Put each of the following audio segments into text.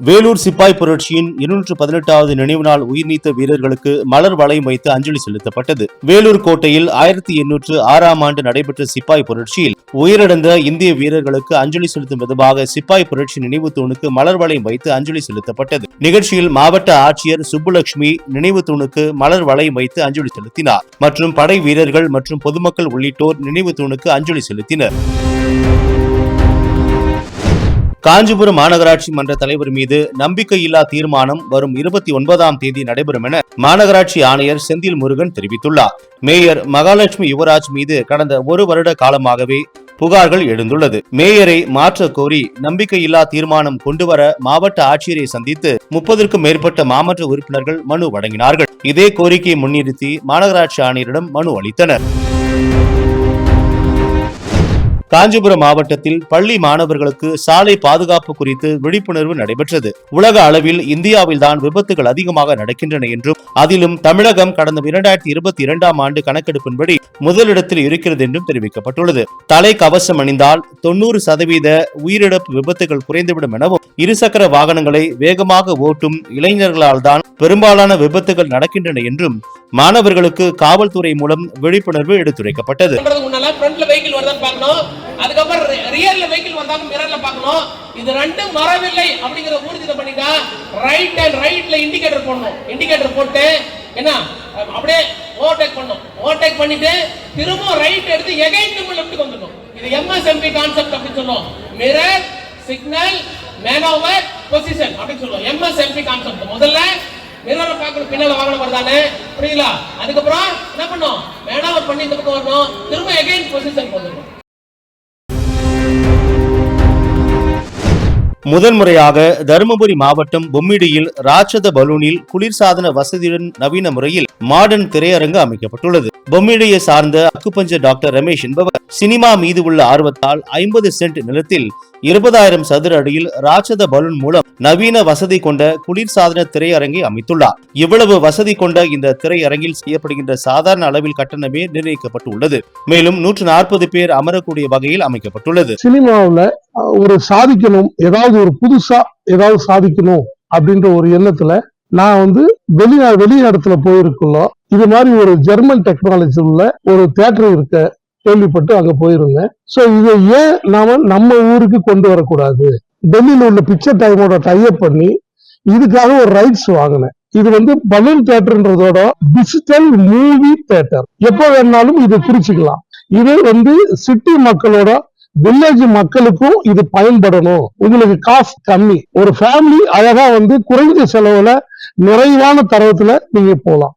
வேலூர் சிப்பாய் புரட்சியின் 218வது நினைவு நாள் உயிர்நீத்த வீரர்களுக்கு மலர் வளையம் வைத்து அஞ்சலி செலுத்தப்பட்டது. வேலூர் கோட்டையில் 1806ஆம் ஆண்டு நடைபெற்ற சிப்பாய் புரட்சியில் உயிரிழந்த இந்திய வீரர்களுக்கு அஞ்சலி செலுத்தும் விதமாக சிப்பாய் புரட்சி நினைவு தூணுக்கு மலர் வளையம் வைத்து அஞ்சலி செலுத்தப்பட்டது. நிகழ்ச்சியில் மாவட்ட ஆட்சியர் சுப்புலட்சுமி நினைவு தூணுக்கு மலர் வளையம் வைத்து அஞ்சலி செலுத்தினார் மற்றும் படை வீரர்கள் மற்றும் பொதுமக்கள் உள்ளிட்டோர் நினைவு தூணுக்கு அஞ்சலி செலுத்தினர். காஞ்சிபுரம் மாநகராட்சி மன்ற தலைவர் மீது நம்பிக்கையில்லா தீர்மானம் வரும் 29ஆம் தேதி நடைபெறும் என மாநகராட்சி ஆணையர் செந்தில் முருகன் தெரிவித்துள்ளார். மேயர் மகாலட்சுமி யுவராஜ் மீது கடந்த ஒரு வருட காலமாகவே புகார்கள் எழுந்துள்ளது. மேயரை மாற்ற கோரி நம்பிக்கையில்லா தீர்மானம் கொண்டுவர மாவட்ட ஆட்சியரை சந்தித்து 30க்கும் மேற்பட்ட மாமன்ற உறுப்பினர்கள் மனு வழங்கினார்கள். இதே கோரிக்கையை முன்னிறுத்தி மாநகராட்சி ஆணையரிடம் மனு அளித்தனர். காஞ்சிபுரம் மாவட்டத்தில் பள்ளி மாணவர்களுக்கு சாலை பாதுகாப்பு குறித்து விழிப்புணர்வு நடைபெற்றது. உலக அளவில் இந்தியாவில்தான் விபத்துகள் அதிகமாக நடக்கின்றன என்றும் அதிலும் தமிழகம் கடந்த 2022ஆம் ஆண்டு கணக்கெடுப்பின்படி முதலிடத்தில் இருக்கிறது என்றும் தெரிவிக்கப்பட்டுள்ளது. தலை கவசம் அணிந்தால் 90% உயிரிழப்பு விபத்துகள் குறைந்துவிடும் எனவும் இருசக்கர வாகனங்களை வேகமாக ஓட்டும் இளைஞர்களால் தான் பெரும்பாலான விபத்துகள் நடக்கின்றன என்றும் மாணவர்களுக்கு காவல்துறை மூலம் விழிப்புணர்வு எடுத்துரைக்கப்பட்டது. அதுக்கப்புறம் ரியர்ல வெஹிக்கிள் வந்தாங்க மிரர்ல பார்க்கணும். இது ரெண்டும் வரவில்லை அப்படிங்கற ஊர்ஜிதம் பண்ணிட்டா ரைட் அண்ட் ரைட்ல இண்டிகேட்டர் போடணும். இண்டிகேட்டர் போட்டு என்ன அப்படியே ஓவர்டேக் பண்ணணும். ஓவர்டேக் பண்ணிட்டு திரும்ப ரைட் எடுத்து எகைன் திரும்ப லெஃப்ட்க்கு வந்துடணும். இது எம்எஸ்எம்பி கான்செப்ட் அப்படி சொல்லுவோம். மிரர் சிக்னல் மேனோவர் பொசிஷன் அப்படி சொல்லுவோம். MSMP concept. முதல்ல மிரரை பார்க்கணும், பின்னால வாகனம் வருதானே, புரியுங்களா? அதுக்கப்புறம் என்ன பண்ணணும், மேனோவர் பண்ணி இந்த பக்கம் வரணும், திரும்ப எகைன் பொசிஷன் வந்துடணும். முதன்முறையாக தருமபுரி மாவட்டம் பொம்மிடியில் ராட்சத பலூனில் குளிர்சாதன வசதியுடன் நவீன முறையில் மாடர்ன் திரையரங்கு அமைக்கப்பட்டுள்ளது. பொம்மிடியை சார்ந்த அக்குபஞ்சர் டாக்டர் ரமேஷ் என்பவர் சினிமா மீது உள்ள ஆர்வத்தால் 50 சென்ட் நிலத்தில் 20,000 சதுர அடியில் ராட்சத பலூன் மூலம் நவீன வசதி கொண்ட குளிர்சாதன திரையரங்கை அமைத்துள்ளார். இவ்வளவு வசதி கொண்ட இந்த திரையரங்கில் செய்யப்படுகின்ற சாதாரண அளவில் கட்டணமே நிர்ணயிக்கப்பட்டுள்ளது. மேலும் 140 பேர் அமரக்கூடிய வகையில் அமைக்கப்பட்டுள்ளது. சினிமாவில் ஒரு சாதிக்கணும், ஏதாவது ஒரு புதுசா ஏதாவது சாதிக்கணும் அப்படின்ற ஒரு எண்ணத்துல நான் வெளி இடத்துல போயிருக்கோம். இது மாதிரி ஒரு ஜெர்மன் டெக்னாலஜி உள்ள ஒரு தியேட்டர் இருக்க கேள்விப்பட்டு அங்க போயிருந்தேன். சோ இதை ஏன் நாம நம்ம ஊருக்கு கொண்டு வரக்கூடாது? டெல்லியில உள்ள பிக்சர் டைமோட டைப் பண்ணி இதுக்காக ஒரு ரைட்ஸ் வாங்கினேன். இது பலூன் தியேட்டர்ன்றதோட டிஜிட்டல் மூவி தியேட்டர். எப்ப வேணாலும் இது பிரிச்சுக்கலாம். இது சிட்டி மக்களோட வில்லேஜ் மக்களுக்கும் இது பயன்படணும். உங்களுக்கு காஸ்ட் கம்மி, ஒரு ஃபேமிலி அழகா குறைந்த செலவுல நிறைவான தரத்துல நீங்க போலாம்.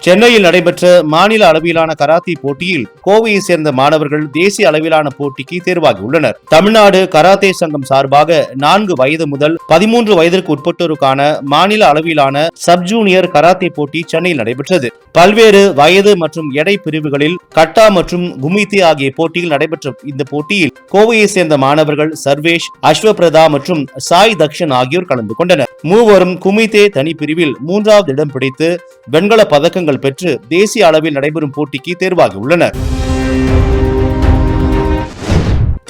சென்னையில் நடைபெற்ற மாநில அளவிலான கராத்தே போட்டியில் கோவையை சேர்ந்த மாணவர்கள் தேசிய அளவிலான போட்டிக்கு தேர்வாகி உள்ளனர். தமிழ்நாடு கராத்தே சங்கம் சார்பாக 4 வயது முதல் 13 வயதிற்கு உட்பட்டோருக்கான மாநில அளவிலான சப் ஜூனியர் கராத்தே போட்டி சென்னையில் நடைபெற்றது. பல்வேறு வயது மற்றும் எடை பிரிவுகளில் கட்டா மற்றும் குமித்தி ஆகிய போட்டியில் நடைபெற்ற இந்த போட்டியில் கோவையை சேர்ந்த மாணவர்கள் சர்வேஷ், அஸ்வபிரதா மற்றும் சாய் தக்ஷன் ஆகியோர் கலந்து கொண்டனர். மூவரும் குமித்தே தனி பிரிவில் 3வது இடம் பிடித்து வெண்கல பதக்கங்கள் பெற்று தேசிய அளவில் நடைபெறும் போட்டிக்கு தேர்வாகி உள்ளனர்.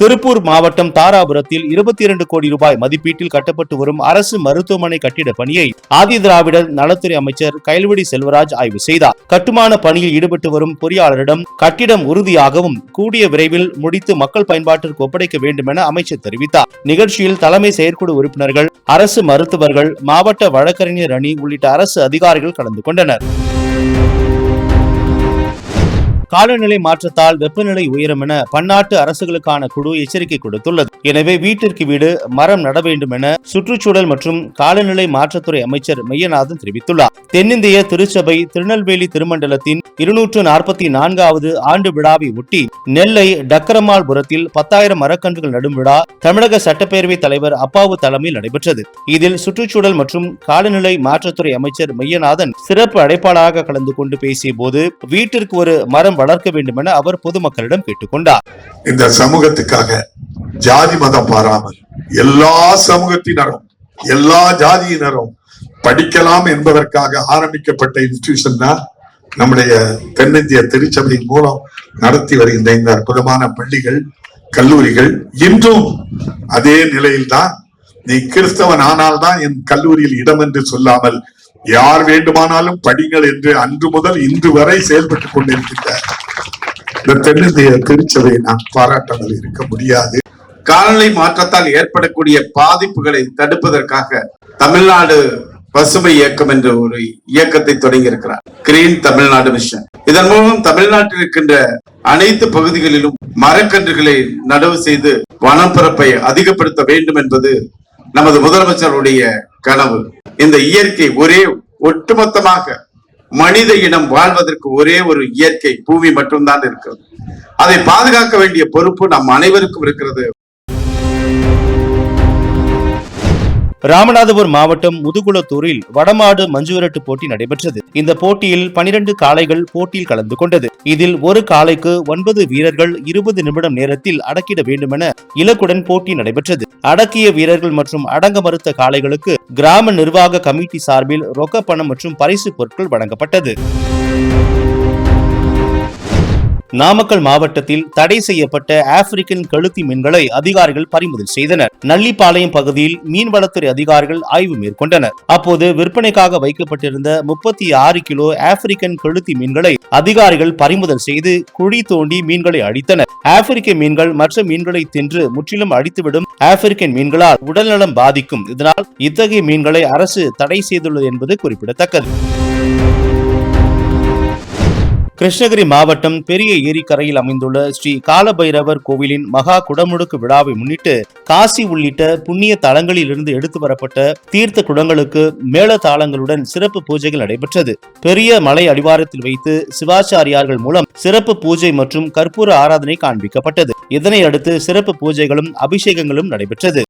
திருப்பூர் மாவட்டம் தாராபுரத்தில் 22 கோடி ரூபாய் மதிப்பீட்டில் கட்டப்பட்டு வரும் அரசு மருத்துவமனை கட்டிட பணியை ஆதிதிராவிடர் நலத்துறை அமைச்சர் கைல்வெடி செல்வராஜ் ஆய்வு செய்தார். கட்டுமான பணியில் ஈடுபட்டு வரும் பொறியாளரிடம் கட்டிடம் உறுதியாகவும் கூடிய விரைவில் முடித்து மக்கள் பயன்பாட்டிற்கு ஒப்படைக்க வேண்டும் என அமைச்சர் தெரிவித்தார். நிகழ்ச்சியில் தலைமை செயற்குழு உறுப்பினர்கள், அரசு மருத்துவர்கள், மாவட்ட வழக்கறிஞர் அணி உள்ளிட்ட அரசு அதிகாரிகள் கலந்து கொண்டனர். காலநிலை மாற்றத்தால் வெப்பநிலை உயரும் என பன்னாட்டு அரசுகளுக்கான குழு எச்சரிக்கை கொடுத்துள்ளது. எனவே வீட்டிற்கு வீடு மரம் நட வேண்டும் என சுற்றுச்சூழல் மற்றும் காலநிலை மாற்றத்துறை அமைச்சர் மெய்யநாதன் தெரிவித்துள்ளார். தென்னிந்திய திருச்சபை திருநெல்வேலி திருமண்டலத்தின் 244வது ஆண்டு விழாவை ஒட்டி நெல்லை டக்கரமால்புரத்தில் 10,000 மரக்கன்றுகள் நடும் விழா தமிழக சட்டப்பேரவை தலைவர் அப்பாவு தலைமையில் நடைபெற்றது. இதில் சுற்றுச்சூழல் மற்றும் காலநிலை மாற்றத்துறை அமைச்சர் மெய்யநாதன் சிறப்பு அழைப்பாளராக கலந்து கொண்டு பேசிய போது வீட்டிற்கு ஒரு மரம் வளர்க்க வேண்டும் என அவர் பொதுமக்களிடம் கேட்டுக்கொண்டார். இந்த சமூகத்துக்காக ஜாதி மதம் பாராமல் எல்லா சமூகத்தினரும் எல்லா ஜாதியினரும் படிக்கலாம் என்பதற்காக ஆரம்பிக்கப்பட்ட இன்ஸ்டிடியூஷன் தான் நம்முடைய தென்னிந்திய திருச்சபையின் மூலம் நடத்தி வருகின்ற இந்த அற்புதமான பள்ளிகள். கல்லூரிகள் இன்றும் அதே நிலையில்தான். நீ கிறிஸ்தவன் ஆனால்தான் என் கல்லூரியில் இடம் என்று சொல்லாமல் யார் வேண்டுமானாலும் படிங்கள் என்று அன்று முதல் இன்று வரை செயல்பட்டுக் கொண்டிருக்கின்ற இந்த தென்னிந்திய திருச்சபையை நான் பாராட்டாமல் இருக்க முடியாது. காலநிலை மாற்றத்தால் ஏற்படக்கூடிய பாதிப்புகளை தடுப்பதற்காக தமிழ்நாடு பசுமை இயக்கம் என்ற ஒரு இயக்கத்தை தொடங்கி இருக்கிறார், கிரீன் தமிழ்நாடு மிஷன். இதன் மூலம் தமிழ்நாட்டில் இருக்கின்ற அனைத்து பகுதிகளிலும் மரக்கன்றுகளை நடவு செய்து வனப்பரப்பை அதிகப்படுத்த வேண்டும் என்பது நமது முதலமைச்சருடைய கனவு. இந்த இயற்கை ஒட்டுமொத்தமாக மனித இனம் வாழ்வதற்கு ஒரே ஒரு இயற்கை பூமி மட்டும்தான் இருக்கிறது. அதை பாதுகாக்க வேண்டிய பொறுப்பு நம் அனைவருக்கும் இருக்கிறது. ராமநாதபுரம் மாவட்டம் முதுகுளத்தூரில் வடமாடு மஞ்சுவிரட்டு போட்டி நடைபெற்றது. இந்த போட்டியில் 12 காளைகள் போட்டியில் கலந்து கொண்டது. இதில் ஒரு காளைக்கு 9 வீரர்கள் 20 நிமிடம் நேரத்தில் அடக்கிட வேண்டுமென இலக்குடன் போட்டி நடைபெற்றது. அடக்கிய வீரர்கள் மற்றும் அடங்க மறுத்த காளைகளுக்கு கிராம நிர்வாக கமிட்டி சார்பில் ரொக்க பணம் மற்றும் பரிசு பொருட்கள் வழங்கப்பட்டது. நாமக்கல் மாவட்டத்தில் தடை செய்யப்பட்ட ஆப்பிரிக்கன் கழுத்தி மீன்களை அதிகாரிகள் பறிமுதல் செய்தனர். நள்ளிப்பாளையம் பகுதியில் மீன்வளத்துறை அதிகாரிகள் ஆய்வு மேற்கொண்டனர். அப்போது விற்பனைக்காக வைக்கப்பட்டிருந்த 36 கிலோ ஆப்பிரிக்கன் கழுத்தி மீன்களை அதிகாரிகள் பறிமுதல் செய்து குழி தோண்டி மீன்களை அழித்தனர். ஆப்பிரிக்க மீன்கள் மற்ற மீன்களை தின்று முற்றிலும் அழித்துவிடும் ஆப்பிரிக்கன் மீன்களால் உடல்நலம் பாதிக்கும். இதனால் இத்தகைய மீன்களை அரசு தடை செய்துள்ளது என்பது குறிப்பிடத்தக்கது. கிருஷ்ணகிரி மாவட்டம் பெரிய ஏரிக்கரையில் அமைந்துள்ள ஸ்ரீ காலபைரவர் கோவிலின் மகா குடமுழுக்கு விழாவை முன்னிட்டு காசி உள்ளிட்ட புண்ணிய தலங்களில் இருந்து எடுத்து வரப்பட்ட தீர்த்த குடங்களுக்கு மேளதாளங்களுடன் சிறப்பு பூஜைகள் நடைபெற்றது. பெரிய மலை அடிவாரத்தில் வைத்து சிவாச்சாரியார்கள் மூலம் சிறப்பு பூஜை மற்றும் கற்பூர ஆராதனை காண்பிக்கப்பட்டது. இதனை அடுத்து சிறப்பு பூஜைகளும் அபிஷேகங்களும் நடைபெற்றது.